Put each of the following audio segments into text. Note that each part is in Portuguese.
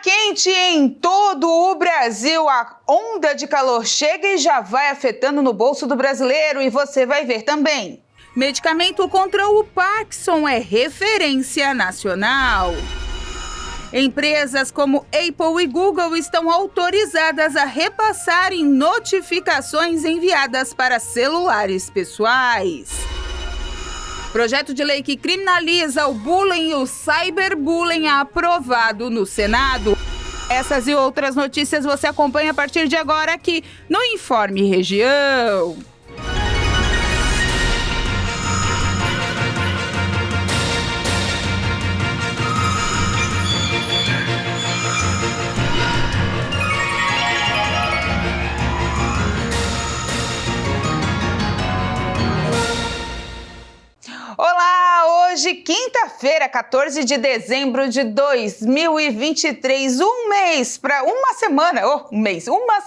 quente em todo o Brasil. A onda de calor chega e já vai afetando no bolso do brasileiro, e você vai ver também. Medicamento contra o Parkinson é referência nacional. Empresas como Apple e Google estão autorizadas a repassarem notificações enviadas para celulares pessoais. Projeto de lei que criminaliza o bullying e o cyberbullying é aprovado no Senado. Essas e outras notícias você acompanha a partir de agora aqui no Informe Região. Olá, hoje quinta-feira, 14 de dezembro de 2023, uma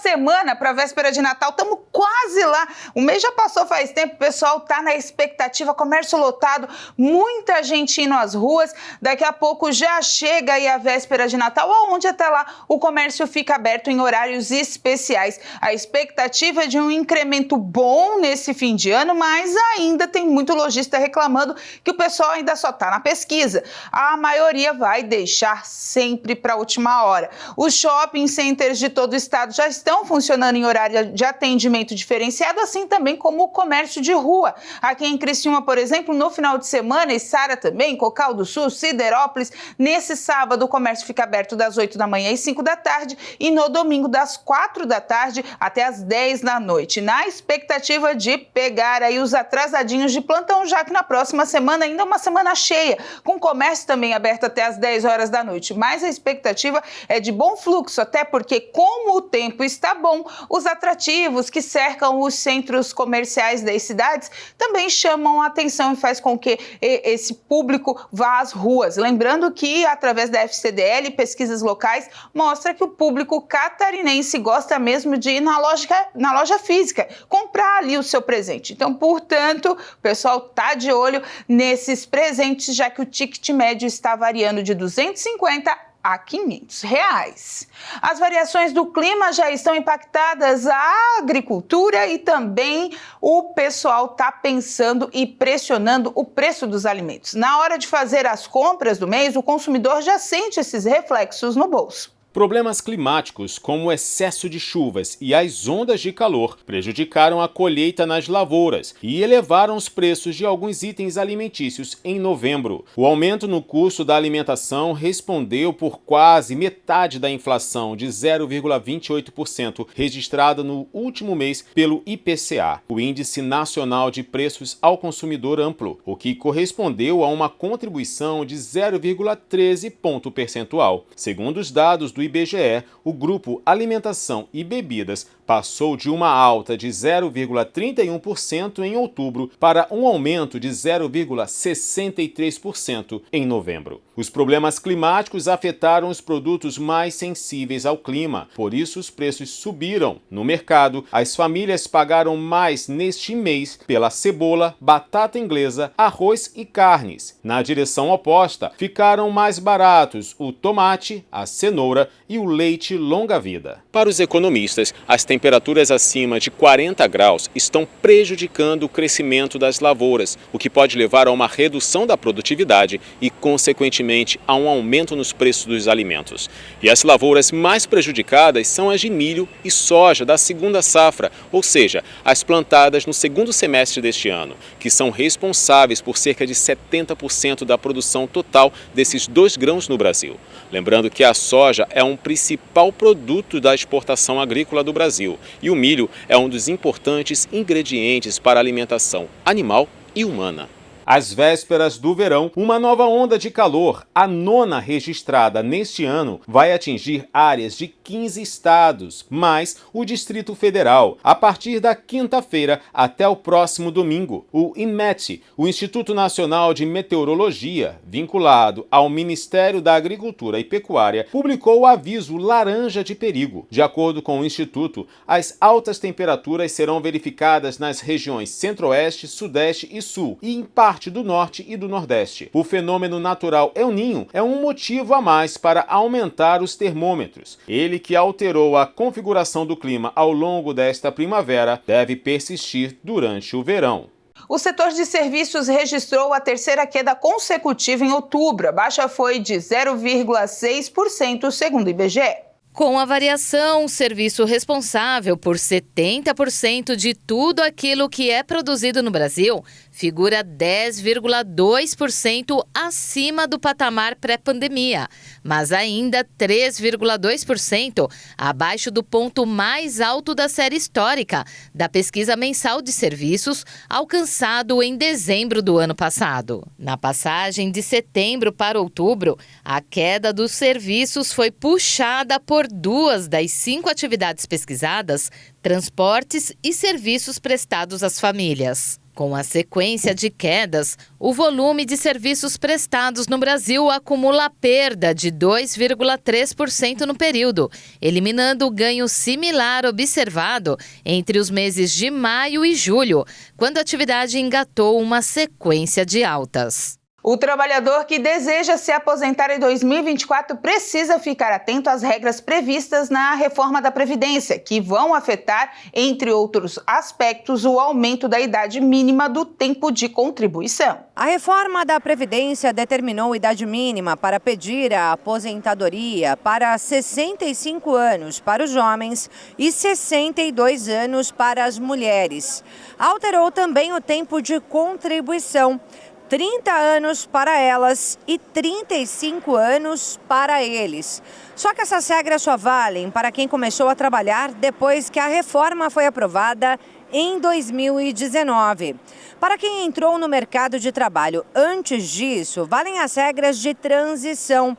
semana para a véspera de Natal, estamos quase lá, o mês já passou faz tempo, o pessoal tá na expectativa, comércio lotado, muita gente indo às ruas, daqui a pouco já chega aí a véspera de Natal, onde até lá o comércio fica aberto em horários especiais. A expectativa é de um incremento bom nesse fim de ano, mas ainda tem muito lojista reclamando que o pessoal ainda só está na pesquisa. A maioria vai deixar sempre para a última hora. Os shopping centers de todo o estado já estão funcionando em horário de atendimento diferenciado, assim também como o comércio de rua. Aqui em Criciúma, por exemplo, no final de semana, e Sara também, Cocal do Sul, Siderópolis, nesse sábado o comércio fica aberto das 8 da manhã às 5 da tarde e no domingo das 4 da tarde até as 10 da noite. Na expectativa de pegar aí os atrasadinhos de plantão, já que na próxima semana ainda é uma semana cheia, com comércio também aberto até as 10 horas da noite. Mas a expectativa é de bom fluxo, até porque, como o tempo está bom, os atrativos que cercam os centros comerciais das cidades também chamam a atenção e faz com que esse público vá às ruas. Lembrando que, através da FCDL, pesquisas locais, mostra que o público catarinense gosta mesmo de ir na loja física, comprar ali o seu presente. Então, portanto, o pessoal está de olho nesses presentes, já que o ticket médio está variando de R$250 a R$500. As variações do clima já estão impactadas a agricultura e também o pessoal está pensando e pressionando o preço dos alimentos. Na hora de fazer as compras do mês, o consumidor já sente esses reflexos no bolso. Problemas climáticos, como o excesso de chuvas e as ondas de calor, prejudicaram a colheita nas lavouras e elevaram os preços de alguns itens alimentícios em novembro. O aumento no custo da alimentação respondeu por quase metade da inflação de 0,28% registrada no último mês pelo IPCA, o Índice Nacional de Preços ao Consumidor Amplo, o que correspondeu a uma contribuição de 0,13 ponto percentual. Segundo os dados do IBGE, o grupo Alimentação e Bebidas passou de uma alta de 0,31% em outubro para um aumento de 0,63% em novembro. Os problemas climáticos afetaram os produtos mais sensíveis ao clima, por isso os preços subiram. No mercado, as famílias pagaram mais neste mês pela cebola, batata inglesa, arroz e carnes. Na direção oposta, ficaram mais baratos o tomate, a cenoura e o leite longa-vida. Para os economistas, as temperaturas acima de 40 graus estão prejudicando o crescimento das lavouras, o que pode levar a uma redução da produtividade e, consequentemente, a um aumento nos preços dos alimentos. E as lavouras mais prejudicadas são as de milho e soja da segunda safra, ou seja, as plantadas no segundo semestre deste ano, que são responsáveis por cerca de 70% da produção total desses dois grãos no Brasil. Lembrando que a soja é um principal produto da exportação agrícola do Brasil e o milho é um dos importantes ingredientes para a alimentação animal e humana. Às vésperas do verão, uma nova onda de calor, a nona registrada neste ano, vai atingir áreas de 15 estados, mais o Distrito Federal, a partir da quinta-feira até o próximo domingo. O INMET, o Instituto Nacional de Meteorologia, vinculado ao Ministério da Agricultura e Pecuária, publicou o aviso laranja de perigo. De acordo com o Instituto, as altas temperaturas serão verificadas nas regiões Centro-Oeste, Sudeste e Sul e em parte parte do Norte e do Nordeste. O fenômeno natural El Niño é um motivo a mais para aumentar os termômetros. Ele, que alterou a configuração do clima ao longo desta primavera, deve persistir durante o verão. O setor de serviços registrou a terceira queda consecutiva em outubro. A baixa foi de 0,6%, segundo o IBGE. Com a variação, o serviço responsável por 70% de tudo aquilo que é produzido no Brasil figura 10,2% acima do patamar pré-pandemia, mas ainda 3,2% abaixo do ponto mais alto da série histórica da pesquisa mensal de serviços alcançado em dezembro do ano passado. Na passagem de setembro para outubro, a queda dos serviços foi puxada por 2 das 5 atividades pesquisadas, transportes e serviços prestados às famílias. Com a sequência de quedas, o volume de serviços prestados no Brasil acumula perda de 2,3% no período, eliminando o ganho similar observado entre os meses de maio e julho, quando a atividade engatou uma sequência de altas. O trabalhador que deseja se aposentar em 2024 precisa ficar atento às regras previstas na reforma da Previdência, que vão afetar, entre outros aspectos, o aumento da idade mínima do tempo de contribuição. A reforma da Previdência determinou idade mínima para pedir a aposentadoria para 65 anos para os homens e 62 anos para as mulheres. Alterou também o tempo de contribuição. 30 anos para elas e 35 anos para eles. Só que essas regras só valem para quem começou a trabalhar depois que a reforma foi aprovada em 2019. Para quem entrou no mercado de trabalho antes disso, valem as regras de transição,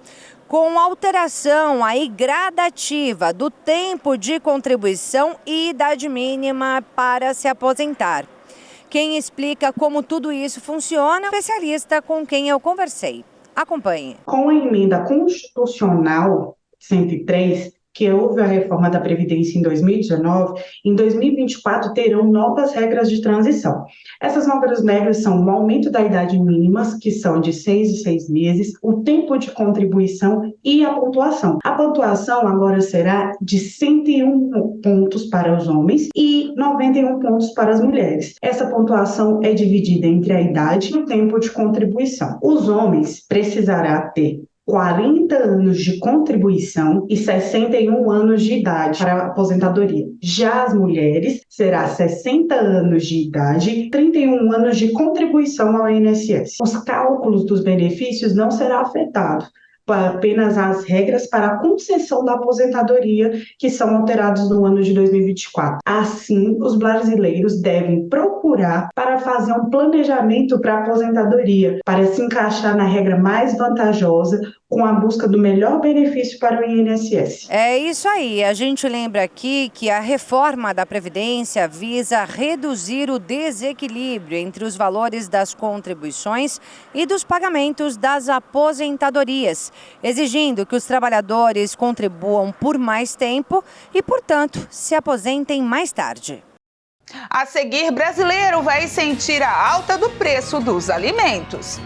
com alteração aí gradativa do tempo de contribuição e idade mínima para se aposentar. Quem explica como tudo isso funciona é um especialista com quem eu conversei. Acompanhe. Com a emenda constitucional 103, que houve a reforma da Previdência em 2019, em 2024 terão novas regras de transição. Essas novas regras são o aumento da idade mínima, que são de 6 em 6 meses, o tempo de contribuição e a pontuação. A pontuação agora será de 101 pontos para os homens e 91 pontos para as mulheres. Essa pontuação é dividida entre a idade e o tempo de contribuição. Os homens precisarão ter 40 anos de contribuição e 61 anos de idade para a aposentadoria. Já as mulheres, será 60 anos de idade e 31 anos de contribuição ao INSS. Os cálculos dos benefícios não serão afetados, apenas as regras para a concessão da aposentadoria, que são alteradas no ano de 2024. Assim, os brasileiros devem procurar para fazer um planejamento para a aposentadoria, para se encaixar na regra mais vantajosa, com a busca do melhor benefício para o INSS. É isso aí. A gente lembra aqui que a reforma da Previdência visa reduzir o desequilíbrio entre os valores das contribuições e dos pagamentos das aposentadorias, exigindo que os trabalhadores contribuam por mais tempo e, portanto, se aposentem mais tarde. A seguir, brasileiro vai sentir a alta do preço dos alimentos.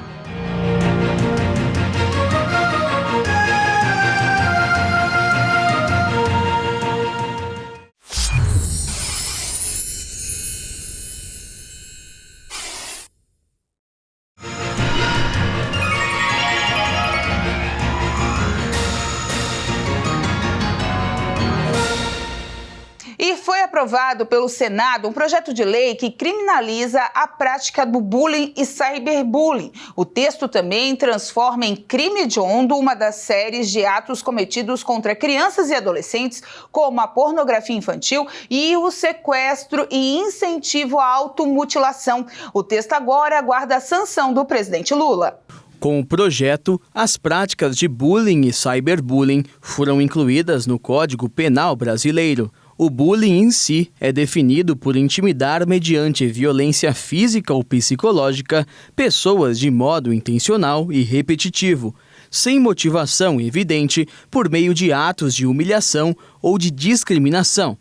E foi aprovado pelo Senado um projeto de lei que criminaliza a prática do bullying e cyberbullying. O texto também transforma em crime hediondo uma das séries de atos cometidos contra crianças e adolescentes, como a pornografia infantil e o sequestro e incentivo à automutilação. O texto agora aguarda a sanção do presidente Lula. Com o projeto, as práticas de bullying e cyberbullying foram incluídas no Código Penal brasileiro. O bullying em si é definido por intimidar mediante violência física ou psicológica pessoas de modo intencional e repetitivo, sem motivação evidente por meio de atos de humilhação ou de discriminação.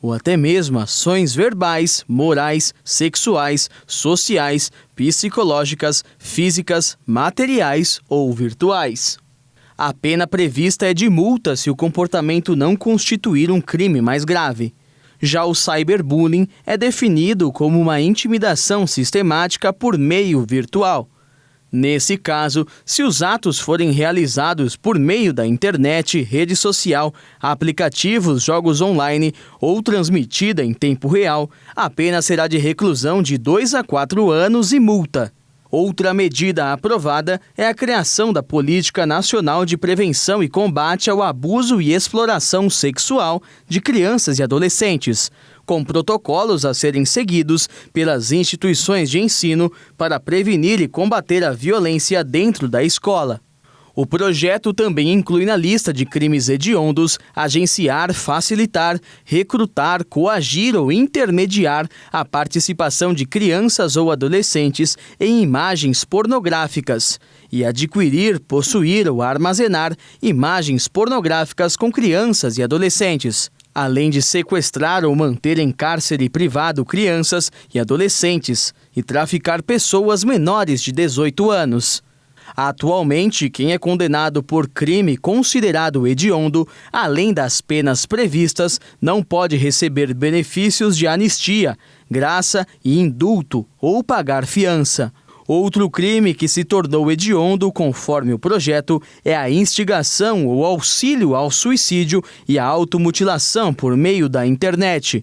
ou até mesmo ações verbais, morais, sexuais, sociais, psicológicas, físicas, materiais ou virtuais. A pena prevista é de multa se o comportamento não constituir um crime mais grave. Já o cyberbullying é definido como uma intimidação sistemática por meio virtual. Nesse caso, se os atos forem realizados por meio da internet, rede social, aplicativos, jogos online ou transmitida em tempo real, a pena será de reclusão de 2 a 4 anos e multa. Outra medida aprovada é a criação da Política Nacional de Prevenção e Combate ao Abuso e Exploração Sexual de Crianças e Adolescentes, com protocolos a serem seguidos pelas instituições de ensino para prevenir e combater a violência dentro da escola. O projeto também inclui na lista de crimes hediondos agenciar, facilitar, recrutar, coagir ou intermediar a participação de crianças ou adolescentes em imagens pornográficas e adquirir, possuir ou armazenar imagens pornográficas com crianças e adolescentes, além de sequestrar ou manter em cárcere privado crianças e adolescentes e traficar pessoas menores de 18 anos. Atualmente, quem é condenado por crime considerado hediondo, além das penas previstas, não pode receber benefícios de anistia, graça e indulto ou pagar fiança. Outro crime que se tornou hediondo, conforme o projeto, é a instigação ou auxílio ao suicídio e à automutilação por meio da internet.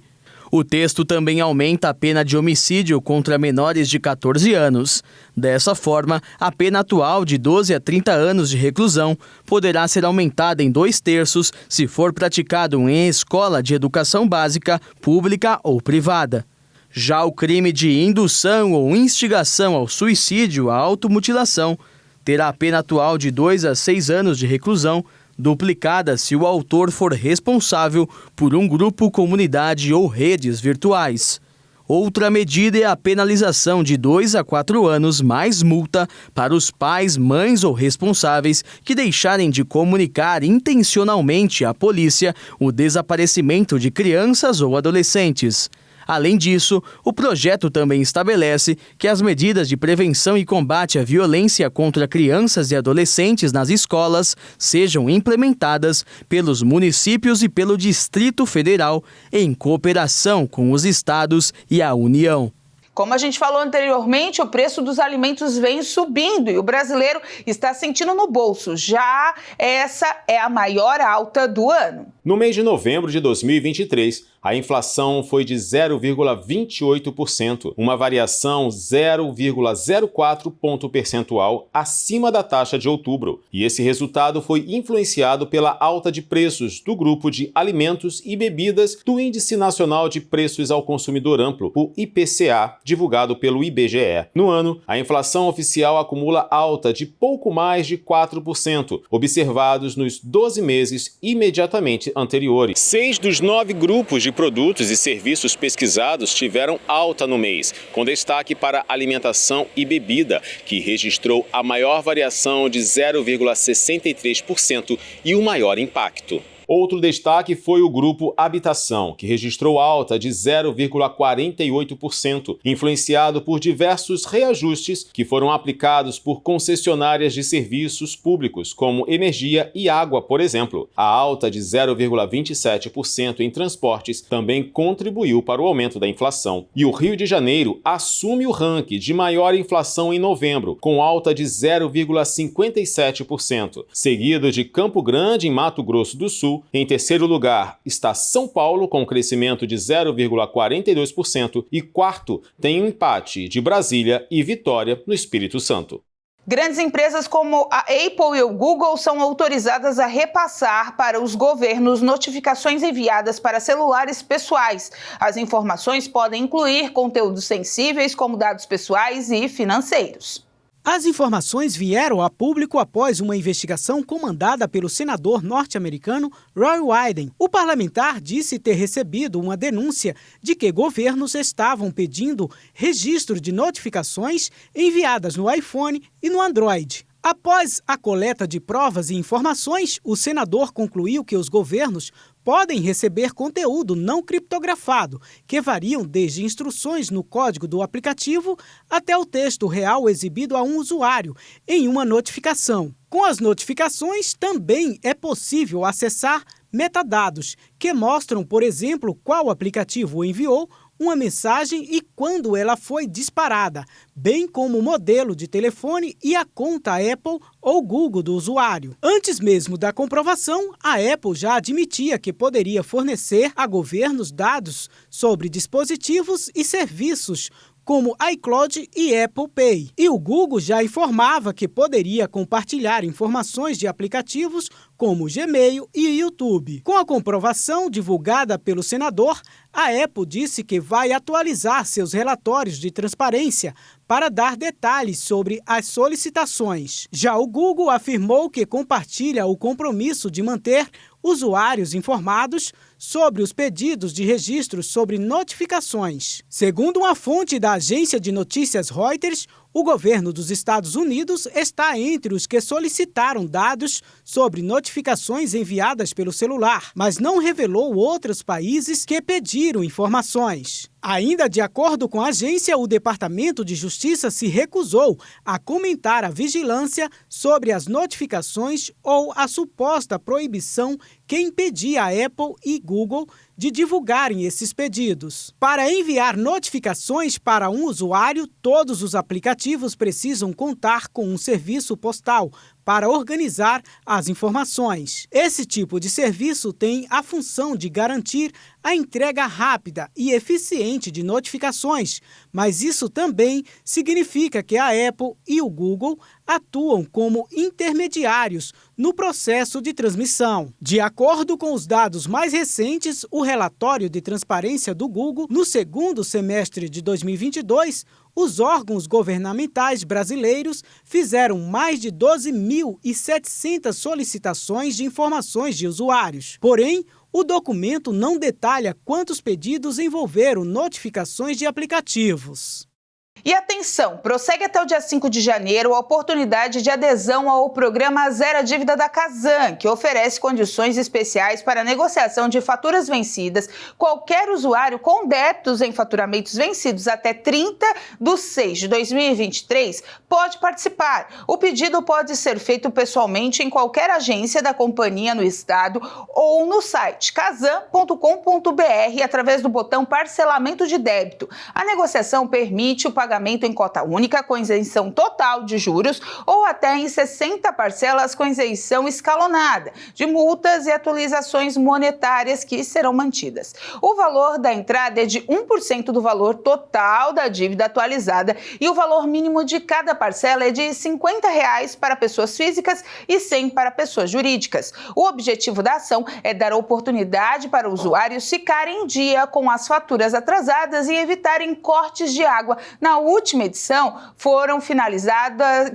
O texto também aumenta a pena de homicídio contra menores de 14 anos. Dessa forma, a pena atual de 12 a 30 anos de reclusão poderá ser aumentada em 2/3 se for praticado em escola de educação básica, pública ou privada. Já o crime de indução ou instigação ao suicídio, à automutilação, terá a pena atual de 2 a 6 anos de reclusão, duplicada se o autor for responsável por um grupo, comunidade ou redes virtuais. Outra medida é a penalização de 2 a 4 anos mais multa para os pais, mães ou responsáveis que deixarem de comunicar intencionalmente à polícia o desaparecimento de crianças ou adolescentes. Além disso, o projeto também estabelece que as medidas de prevenção e combate à violência contra crianças e adolescentes nas escolas sejam implementadas pelos municípios e pelo Distrito Federal em cooperação com os estados e a União. Como a gente falou anteriormente, o preço dos alimentos vem subindo e o brasileiro está sentindo no bolso. Já essa é a maior alta do ano. No mês de novembro de 2023, a inflação foi de 0,28%, uma variação 0,04 ponto percentual acima da taxa de outubro. E esse resultado foi influenciado pela alta de preços do grupo de alimentos e bebidas do Índice Nacional de Preços ao Consumidor Amplo, o IPCA, divulgado pelo IBGE. No ano, a inflação oficial acumula alta de pouco mais de 4%, observados nos 12 meses imediatamente anteriores. 6 dos 9 grupos de produtos e serviços pesquisados tiveram alta no mês, com destaque para alimentação e bebida, que registrou a maior variação de 0,63% e o maior impacto. Outro destaque foi o grupo Habitação, que registrou alta de 0,48%, influenciado por diversos reajustes que foram aplicados por concessionárias de serviços públicos, como energia e água, por exemplo. A alta de 0,27% em transportes também contribuiu para o aumento da inflação. E o Rio de Janeiro assume o ranking de maior inflação em novembro, com alta de 0,57%, seguido de Campo Grande, em Mato Grosso do Sul. Em terceiro lugar está São Paulo, com crescimento de 0,42%, e quarto tem um empate de Brasília e Vitória, no Espírito Santo. Grandes empresas como a Apple e o Google são autorizadas a repassar para os governos notificações enviadas para celulares pessoais. As informações podem incluir conteúdos sensíveis, como dados pessoais e financeiros. As informações vieram a público após uma investigação comandada pelo senador norte-americano Roy Wyden. O parlamentar disse ter recebido uma denúncia de que governos estavam pedindo registro de notificações enviadas no iPhone e no Android. Após a coleta de provas e informações, o senador concluiu que os governos podem receber conteúdo não criptografado, que variam desde instruções no código do aplicativo até o texto real exibido a um usuário em uma notificação. Com as notificações, também é possível acessar metadados, que mostram, por exemplo, qual aplicativo enviou uma mensagem e quando ela foi disparada, bem como o modelo de telefone e a conta Apple ou Google do usuário. Antes mesmo da comprovação, a Apple já admitia que poderia fornecer a governos dados sobre dispositivos e serviços como iCloud e Apple Pay. E o Google já informava que poderia compartilhar informações de aplicativos como Gmail e YouTube. Com a comprovação divulgada pelo senador, a Apple disse que vai atualizar seus relatórios de transparência para dar detalhes sobre as solicitações. Já o Google afirmou que compartilha o compromisso de manter usuários informados sobre os pedidos de registros sobre notificações. Segundo uma fonte da agência de notícias Reuters, o governo dos Estados Unidos está entre os que solicitaram dados sobre notificações enviadas pelo celular, mas não revelou outros países que pediram informações. Ainda de acordo com a agência, o Departamento de Justiça se recusou a comentar a vigilância sobre as notificações ou a suposta proibição que impedia a Apple e Google de divulgarem esses pedidos. Para enviar notificações para um usuário, todos os aplicativos precisam contar com um serviço postal para organizar as informações. Esse tipo de serviço tem a função de garantir a entrega rápida e eficiente de notificações, mas isso também significa que a Apple e o Google atuam como intermediários no processo de transmissão. De acordo com os dados mais recentes, o relatório de transparência do Google, no segundo semestre de 2022, os órgãos governamentais brasileiros fizeram mais de 12.700 solicitações de informações de usuários. Porém, o documento não detalha quantos pedidos envolveram notificações de aplicativos. E atenção, prossegue até o dia 5 de janeiro a oportunidade de adesão ao programa Zero a Dívida da Casan, que oferece condições especiais para negociação de faturas vencidas. Qualquer usuário com débitos em faturamentos vencidos até 30/6/2023 pode participar. O pedido pode ser feito pessoalmente em qualquer agência da companhia no estado ou no site casan.com.br através do botão Parcelamento de Débito. A negociação permite o pagamento em cota única com isenção total de juros ou até em 60 parcelas com isenção escalonada de multas e atualizações monetárias que serão mantidas. O valor da entrada é de 1% do valor total da dívida atualizada e o valor mínimo de cada parcela é de R$ 50 para pessoas físicas e 100 para pessoas jurídicas. O objetivo da ação é dar oportunidade para usuários ficarem em dia com as faturas atrasadas e evitarem cortes de água. Na última edição,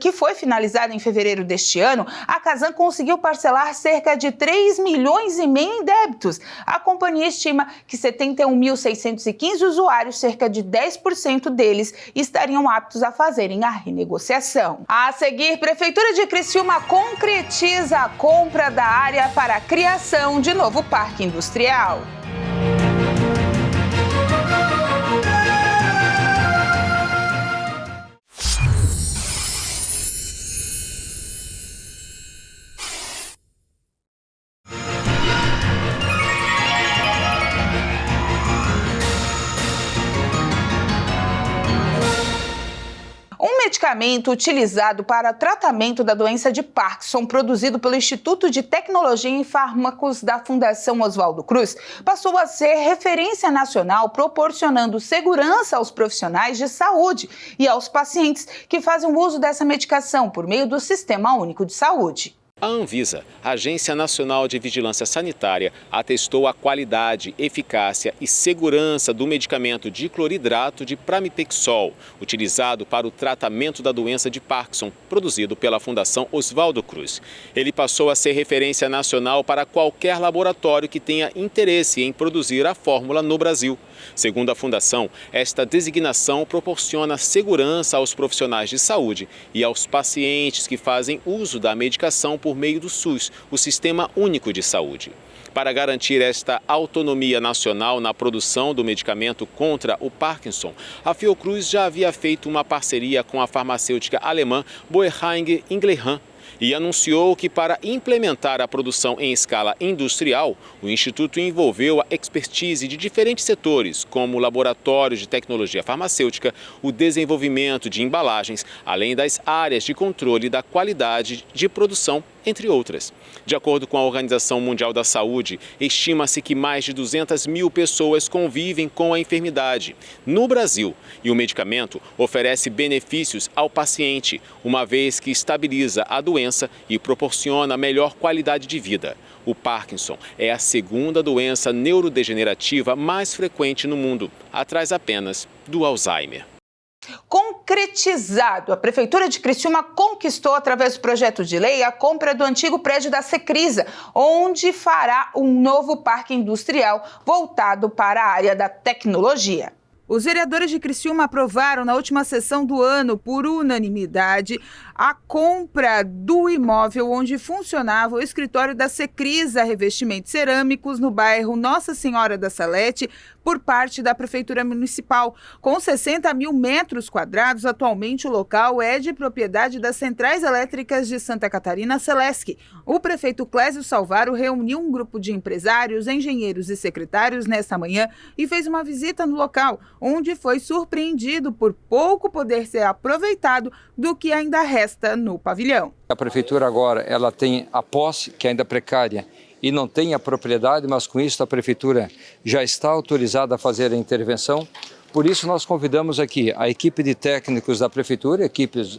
que foi finalizada em fevereiro deste ano, a Casan conseguiu parcelar cerca de 3,5 milhões em débitos. A companhia estima que 71.615 usuários, cerca de 10% deles, estariam aptos a fazerem a renegociação. A seguir, Prefeitura de Criciúma concretiza a compra da área para a criação de novo parque industrial. Um medicamento utilizado para tratamento da doença de Parkinson, produzido pelo Instituto de Tecnologia em Fármacos da Fundação Oswaldo Cruz, passou a ser referência nacional, proporcionando segurança aos profissionais de saúde e aos pacientes que fazem uso dessa medicação por meio do Sistema Único de Saúde. A Anvisa, Agência Nacional de Vigilância Sanitária, atestou a qualidade, eficácia e segurança do medicamento dicloridrato de pramipexol, utilizado para o tratamento da doença de Parkinson, produzido pela Fundação Oswaldo Cruz. Ele passou a ser referência nacional para qualquer laboratório que tenha interesse em produzir a fórmula no Brasil. Segundo a Fundação, esta designação proporciona segurança aos profissionais de saúde e aos pacientes que fazem uso da medicação por meio do SUS, o Sistema Único de Saúde. Para garantir esta autonomia nacional na produção do medicamento contra o Parkinson, a Fiocruz já havia feito uma parceria com a farmacêutica alemã Boehringer Ingelheim e anunciou que, para implementar a produção em escala industrial, o Instituto envolveu a expertise de diferentes setores, como laboratórios de tecnologia farmacêutica, o desenvolvimento de embalagens, além das áreas de controle da qualidade de produção, entre outras. De acordo com a Organização Mundial da Saúde, estima-se que mais de 200 mil pessoas convivem com a enfermidade no Brasil e o medicamento oferece benefícios ao paciente, uma vez que estabiliza a doença e proporciona melhor qualidade de vida. O Parkinson é a segunda doença neurodegenerativa mais frequente no mundo, atrás apenas do Alzheimer. Concretizado, a Prefeitura de Criciúma conquistou, através do projeto de lei, a compra do antigo prédio da Secrisa, onde fará um novo parque industrial voltado para a área da tecnologia. Os vereadores de Criciúma aprovaram na última sessão do ano, por unanimidade, a compra do imóvel onde funcionava o escritório da Secrisa Revestimentos Cerâmicos, no bairro Nossa Senhora da Salete, por parte da Prefeitura Municipal. Com 60 mil metros quadrados, atualmente o local é de propriedade das Centrais Elétricas de Santa Catarina, Celesc. O prefeito Clésio Salvaro reuniu um grupo de empresários, engenheiros e secretários nesta manhã e fez uma visita no local, onde foi surpreendido por pouco poder ser aproveitado do que ainda resta no pavilhão. A Prefeitura agora ela tem a posse, que ainda é precária, e não tem a propriedade, mas com isso a Prefeitura já está autorizada a fazer a intervenção. Por isso nós convidamos aqui a equipe de técnicos da Prefeitura,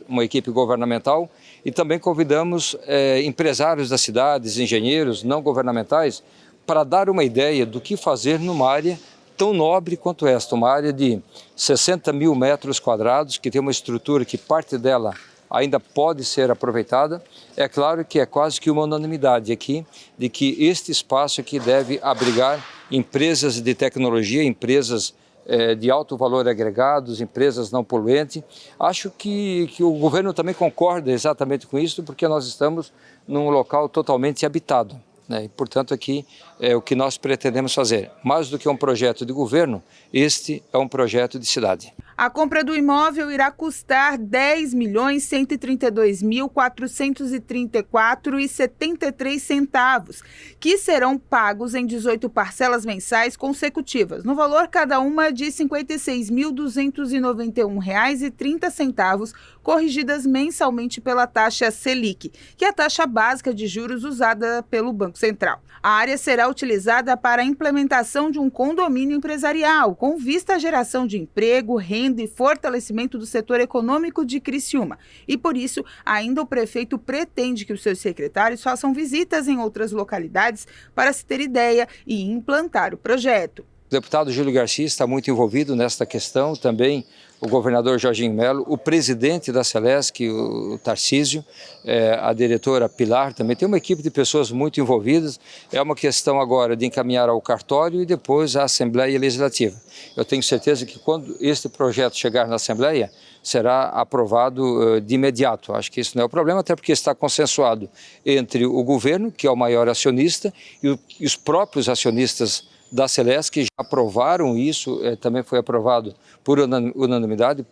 uma equipe governamental, e também convidamos empresários das cidades, engenheiros não governamentais, para dar uma ideia do que fazer numa área tão nobre quanto esta, uma área de 60 mil metros quadrados, que tem uma estrutura que parte dela ainda pode ser aproveitada. É claro que é quase que uma unanimidade aqui de que este espaço aqui deve abrigar empresas de tecnologia, empresas de alto valor agregado, empresas não poluentes. Acho que o governo também concorda exatamente com isso, porque nós estamos num local totalmente habitado. E, portanto, aqui é o que nós pretendemos fazer. Mais do que um projeto de governo, este é um projeto de cidade. A compra do imóvel irá custar R$ 10.132.434,73, que serão pagos em 18 parcelas mensais consecutivas, no valor cada uma de R$ 56.291,30, corrigidas mensalmente pela taxa Selic, que é a taxa básica de juros usada pelo Banco Central. A área será utilizada para a implementação de um condomínio empresarial, com vista à geração de emprego, renda e fortalecimento do setor econômico de Criciúma. E por isso, ainda o prefeito pretende que os seus secretários façam visitas em outras localidades para se ter ideia e implantar o projeto. O deputado Júlio Garcia está muito envolvido nesta questão, também o governador Jorginho Melo, o presidente da Celesc, o Tarcísio, a diretora Pilar, também tem uma equipe de pessoas muito envolvidas. É uma questão agora de encaminhar ao cartório e depois à Assembleia Legislativa. Eu tenho certeza que quando este projeto chegar na Assembleia, será aprovado de imediato. Acho que isso não é o problema, até porque está consensuado entre o governo, que é o maior acionista, e os próprios acionistas da Celesc, que já aprovaram isso, também foi aprovado por unanimidade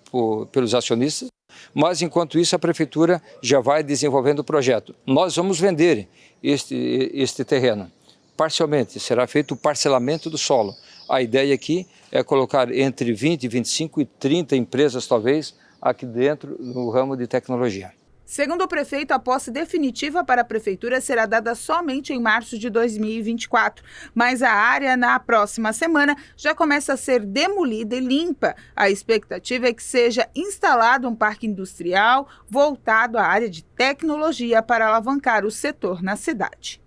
pelos acionistas, mas enquanto isso a Prefeitura já vai desenvolvendo o projeto. Nós vamos vender este terreno parcialmente, será feito o parcelamento do solo. A ideia aqui é colocar entre 20, 25 e 30 empresas, talvez, aqui dentro no ramo de tecnologia. Segundo o prefeito, a posse definitiva para a prefeitura será dada somente em março de 2024, mas a área na próxima semana já começa a ser demolida e limpa. A expectativa é que seja instalado um parque industrial voltado à área de tecnologia para alavancar o setor na cidade.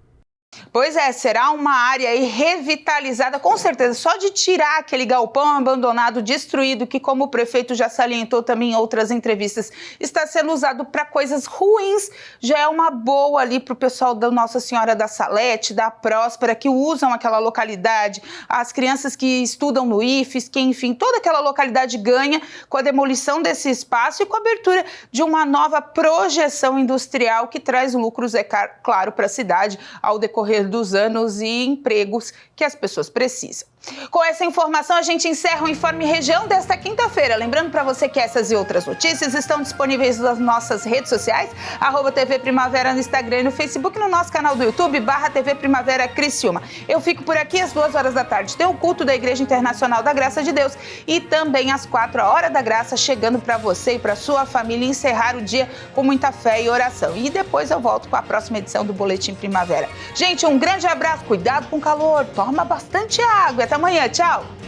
Pois é, será uma área aí revitalizada, com certeza, só de tirar aquele galpão abandonado, destruído, que, como o prefeito já salientou também em outras entrevistas, está sendo usado para coisas ruins, já é uma boa ali para o pessoal da Nossa Senhora da Salete, da Próspera, que usam aquela localidade, as crianças que estudam no IFES, que, enfim, toda aquela localidade ganha com a demolição desse espaço e com a abertura de uma nova projeção industrial que traz lucros, é claro, para a cidade ao decorrer decorrer dos anos e empregos que as pessoas precisam. Com essa informação, a gente encerra o Informe Região desta quinta-feira. Lembrando para você que essas e outras notícias estão disponíveis nas nossas redes sociais, @TV Primavera no Instagram e no Facebook, no nosso canal do YouTube, /TV Primavera Criciúma. Eu fico por aqui às 2h da tarde. Tem o culto da Igreja Internacional da Graça de Deus e também às 4, a Hora da Graça, chegando para você e para sua família encerrar o dia com muita fé e oração. E depois eu volto com a próxima edição do Boletim Primavera. Gente, um grande abraço, cuidado com o calor, toma bastante água. Até amanhã, tchau!